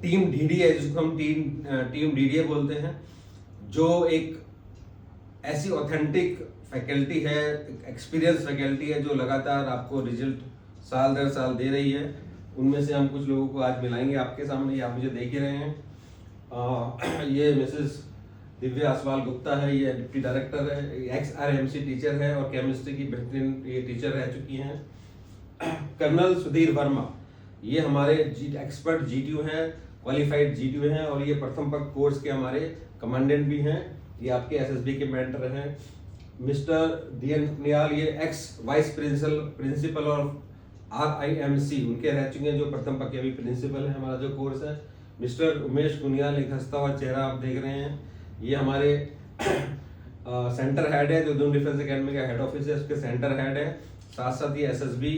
Team DDA, जिसको हम team DDA बोलते हैं, जो एक ऐसी ऑथेंटिक फैकल्टी है, एक्सपीरियंस फैकल्टी है जो लगातार आपको रिजल्ट साल दर साल दे रही है। उनमें से हम कुछ लोगों को आज मिलाएंगे आपके सामने, ये आप मुझे देख ही रहे हैं। ये मिसेस दिव्या असवाल गुप्ता है, ये डिप्टी डायरेक्टर है, एक्स आरएमसी टीचर है और केमिस्ट्री की बेहतरीन ये टीचर रह चुकी हैं। कर्नल सुधीर वर्मा, ये हमारे एक्सपर्ट जीटीयू हैं, क्वालिफाइड जीटीयू हैं और ये प्रथम पक्ष कोर्स के हमारे कमांडेंट भी हैं। ये आपके एसएसबी के मेंटर हैं। मिस्टर डीएन नियाल, ये x vice principle of RIMC उनके रह चुके हैं, जो प्रथम पक्ष अभी प्रिंसिपल है हमारा जो कोर्स है। मिस्टर उमेश कुनियाल, एक हंसता हुआ चेहरा आप देख रहे हैं, ये हमारे सेंटर हेड है, जो दून डिफेंस एकेडमी का हेड ऑफिस है उसके सेंटर हेड है। साथ साथ ये एसएसबी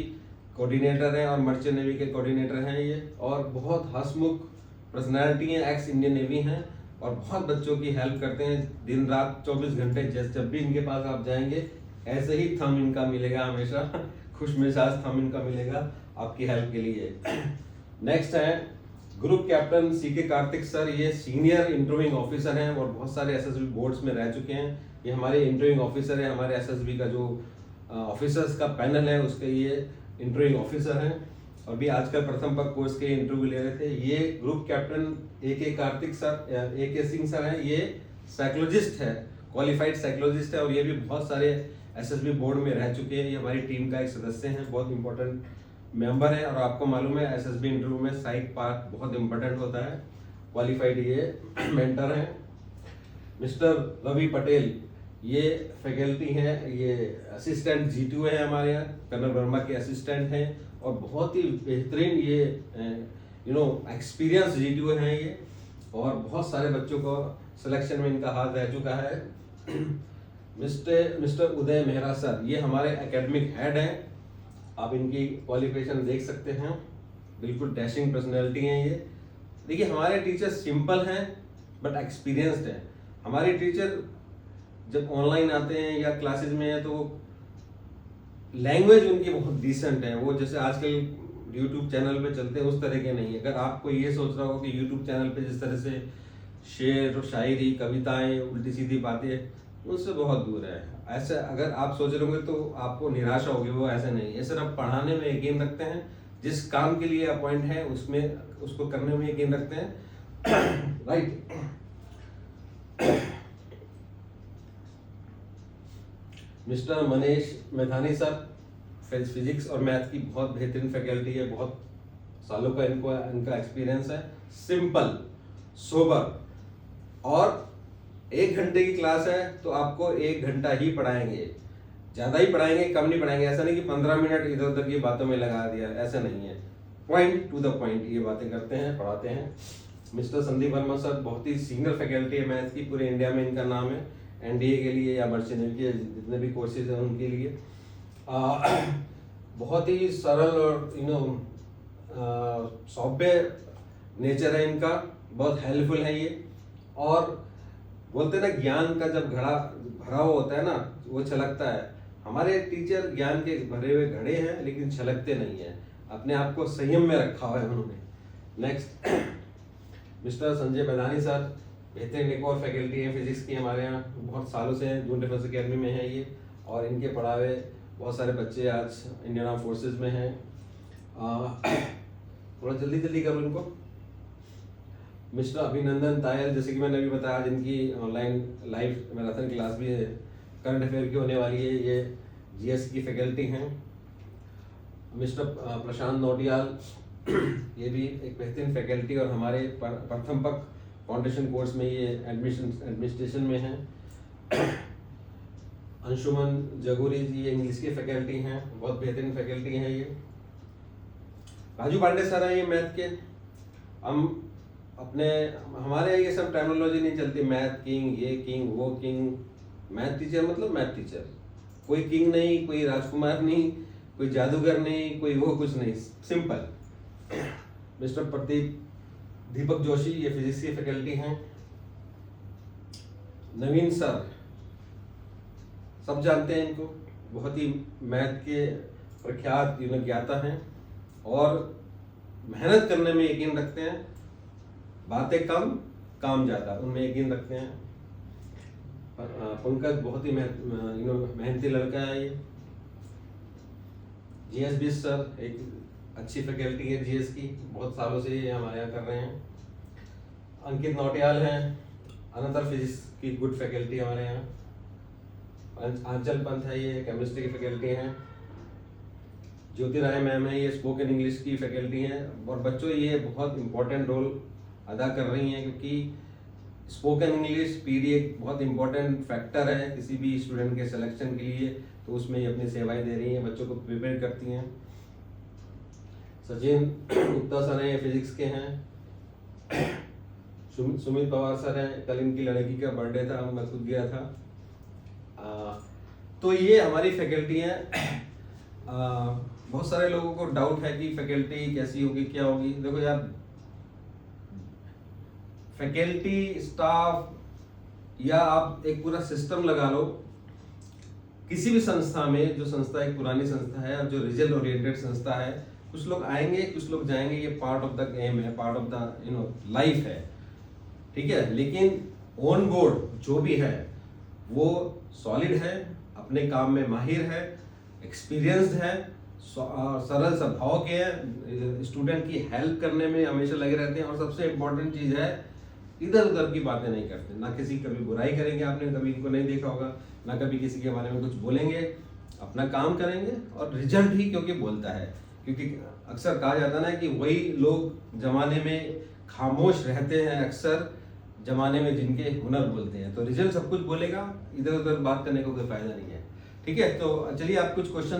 कोऑर्डिनेटर हैं और मर्चेंट नेवी के कोऑर्डिनेटर हैं ये, और बहुत हंसमुख पर्सनैलिटी हैं, एक्स इंडियन नेवी हैं और बहुत बच्चों की हेल्प करते हैं दिन रात 24 घंटे। जब भी इनके पास आप जाएंगे ऐसे ही थम इनका मिलेगा, हमेशा खुश मिजाज थम इनका मिलेगा आपकी हेल्प के लिए। नेक्स्ट है group captain C K Karthik sir, ये सीनियर इंटरव्यूइंग ऑफिसर हैं और बहुत सारे एसएसबी बोर्ड्स में रह चुके हैं। ये हमारे इंटरव्यूइंग ऑफिसर है, हमारे एसएसबी का जो ऑफिसर्स का पैनल है उसके ये इंटरव्यूइंग ऑफिसर हैं और भी आजकल प्रथम पक्ष कोर्स के इंटरव्यू ले रहे थे। ये ग्रुप कैप्टन ए कार्तिक सर, ए सिंह सर हैं, ये साइकोलॉजिस्ट है, क्वालिफाइड साइकोलॉजिस्ट है और ये भी बहुत सारे एसएसबी बोर्ड में रह चुके हैं। ये हमारी टीम का एक सदस्य हैं, बहुत इंपॉर्टेंट मेंबर है और आपको मालूम है एसएसबी इंटरव्यू में साइक पार्ट बहुत इंपॉर्टेंट होता है। क्वालिफाइड ये मेंटर हैं। मिस्टर रवि पटेल, ये फैकल्टी हैं, ये असिस्टेंट जीटीयू है हमारे यहाँ, कर्नल वर्मा के असिस्टेंट हैं और बहुत ही बेहतरीन ये एक्सपीरियंस जीटीयू हैं ये, और बहुत सारे बच्चों को सिलेक्शन में इनका हाथ रह चुका है। मिस्टर उदय मेहरा सर, ये हमारे एकेडमिक हेड हैं, आप इनकी क्वालिफिकेशन देख सकते हैं, बिल्कुल डैशिंग पर्सनैलिटी हैं ये। देखिए हमारे टीचर सिंपल हैं बट एक्सपीरियंस्ड हैं। हमारे टीचर जब ऑनलाइन आते हैं या क्लासेस में है तो लैंग्वेज उनकी बहुत डिसेंट है, वो जैसे आजकल यूट्यूब चैनल पे चलते हैं उस तरह के नहीं है। अगर आपको ये सोच रहा हो कि यूट्यूब चैनल पे जिस तरह से शेर और शायरी, कविताएं, उल्टी सीधी बातें, उससे बहुत दूर है। ऐसे अगर आप सोच रहे होंगे तो आपको निराशा होगी, वो ऐसे नहीं। ये सिर्फ पढ़ाने में यकीन रखते हैं, जिस काम के लिए अपॉइंट है उसमें उसको करने में यकीन रखते हैं। Right. Mister Manish Maithani sir, physics और मैथ की बहुत बेहतरीन फैकल्टी है, बहुत सालों का इनका एक्सपीरियंस है। सिंपल, सोबर, और 1 घंटे की क्लास है तो आपको 1 घंटा ही पढ़ाएंगे, ज़्यादा ही पढ़ाएंगे, कम नहीं पढ़ाएंगे। ऐसा नहीं कि 15 मिनट इधर उधर की बातों में लगा दिया, ऐसा नहीं है। पॉइंट टू द पॉइंट ये बातें करते हैं, पढ़ाते हैं। मिस्टर संदीप वर्मा सर, बहुत ही सीनियर फैकल्टी है मैथ की, पूरे इंडिया में इनका नाम है, एनडीए के लिए या मर्चेंट नेवी के जितने भी कोर्सेज हैं उनके लिए। बहुत ही सरल और सौम्य नेचर है इनका, बहुत हेल्पफुल है ये। और बोलते हैं ना, ज्ञान का जब घड़ा भरा हुआ होता है ना वो छलकता है। हमारे टीचर ज्ञान के भरे हुए घड़े हैं लेकिन छलकते नहीं है, अपने आप को संयम में रखा हुआ है उन्होंने। नेक्स्ट मिस्टर संजय बैदानी सर, बेहतरीन एक और फैकल्टी है फिजिक्स की हमारे यहाँ, बहुत सालों से जून डिफेंस अकेडमी में है ये, और इनके पढ़ाए बहुत सारे बच्चे आज इंडियन आर्म फोर्सेज में हैं। थोड़ा जल्दी जल्दी करो इनको। मिस्टर अभिनंदन तायल, जैसे कि मैंने अभी बताया, आज इनकी ऑनलाइन लाइव मैराथन क्लास भी है, करंट अफेयर की होने वाली है, ये जीएस की फैकल्टी हैं। मिस्टर प्रशांत नोटियाल, ये भी एक बेहतरीन फैकल्टी और हमारे प्रथम पक्ष फाउंडेशन कोर्स में ये एडमिनिस्ट्रेशन में हैं। अंशुमन जगूरी जी, ये इंग्लिश की फैकल्टी हैं, बहुत बेहतरीन फैकल्टी हैं ये। राजू पांडे सर हैं ये मैथ के। हम अपने हमारे ये सब टर्मिनोलॉजी नहीं चलती, मैथ किंग, ये किंग, वो किंग। मैथ टीचर मतलब मैथ टीचर, कोई किंग नहीं, कोई राजकुमार नहीं, कोई जादूगर नहीं, कोई वो कुछ नहीं, सिंपल। मिस्टर प्रदीप दीपक जोशी, ये फिजिक्स की फैकल्टी हैं। नवीन सर, सब जानते हैं इनको, बहुत ही मैथ के प्रख्यात ज्ञाता हैं और मेहनत करने में यकीन रखते हैं। बातें कम काम ज़्यादा, उनमें यकीन रखते हैं। पंकज बहुत ही मेहनती लड़का है ये। जीएस भी सर एक अच्छी फैकल्टी है जीएस की, बहुत सालों से ये हमारे यहाँ कर रहे हैं। अंकित नौटियाल हैं, अनदर फिजिक्स की गुड फैकल्टी हमारे यहाँ। आंचल पंत है, ये केमिस्ट्री की फैकल्टी हैं। ज्योति राय मैम है, ये स्पोकन इंग्लिश की फैकल्टी हैं। और बच्चों ये बहुत इंपॉर्टेंट रोल अदा कर रही हैं, क्योंकि स्पोकन इंग्लिश पीडी एक बहुत इंपॉर्टेंट फैक्टर है किसी भी स्टूडेंट के सिलेक्शन के लिए, तो उसमें ये अपनी सेवाएं दे रही हैं, बच्चों को प्रिपेयर करती हैं। सचिन गुप्ता सर हैं, फिजिक्स के हैं। सुमित पवार सर हैं, कल इनकी लड़की का बर्थडे था, मैं खुद गया था। तो ये हमारी फैकल्टी है। बहुत सारे लोगों को डाउट है कि फैकल्टी कैसी होगी, क्या होगी। देखो यार, फैकल्टी स्टाफ या आप एक पूरा सिस्टम लगा लो किसी भी संस्था में, जो संस्था एक पुरानी संस्था है और जो रिजल्ट ओरिएंटेड संस्था है, कुछ लोग आएंगे कुछ लोग जाएंगे, ये पार्ट ऑफ द गेम है, पार्ट ऑफ द लाइफ है, ठीक है। लेकिन ऑन बोर्ड जो भी है वो सॉलिड है, अपने काम में माहिर है, एक्सपीरियंस्ड है, सरल स्वभाव के हैं, स्टूडेंट की हेल्प करने में हमेशा लगे रहते हैं। और सबसे इम्पोर्टेंट चीज़ है, इधर उधर की बातें नहीं करते, ना किसी की कभी बुराई करेंगे, आपने कभी इनको नहीं देखा होगा, ना कभी किसी के बारे में कुछ बोलेंगे, अपना काम करेंगे और रिजल्ट ही क्योंकि बोलता है। क्योंकि अक्सर कहा जाता है ना कि वही लोग जमाने में खामोश रहते हैं, अक्सर जमाने में जिनके हुनर बोलते हैं। तो रिजल्ट सब कुछ बोलेगा, इधर उधर बात करने का कोई फायदा नहीं है, ठीक है। तो चलिए आप कुछ क्वेश्चन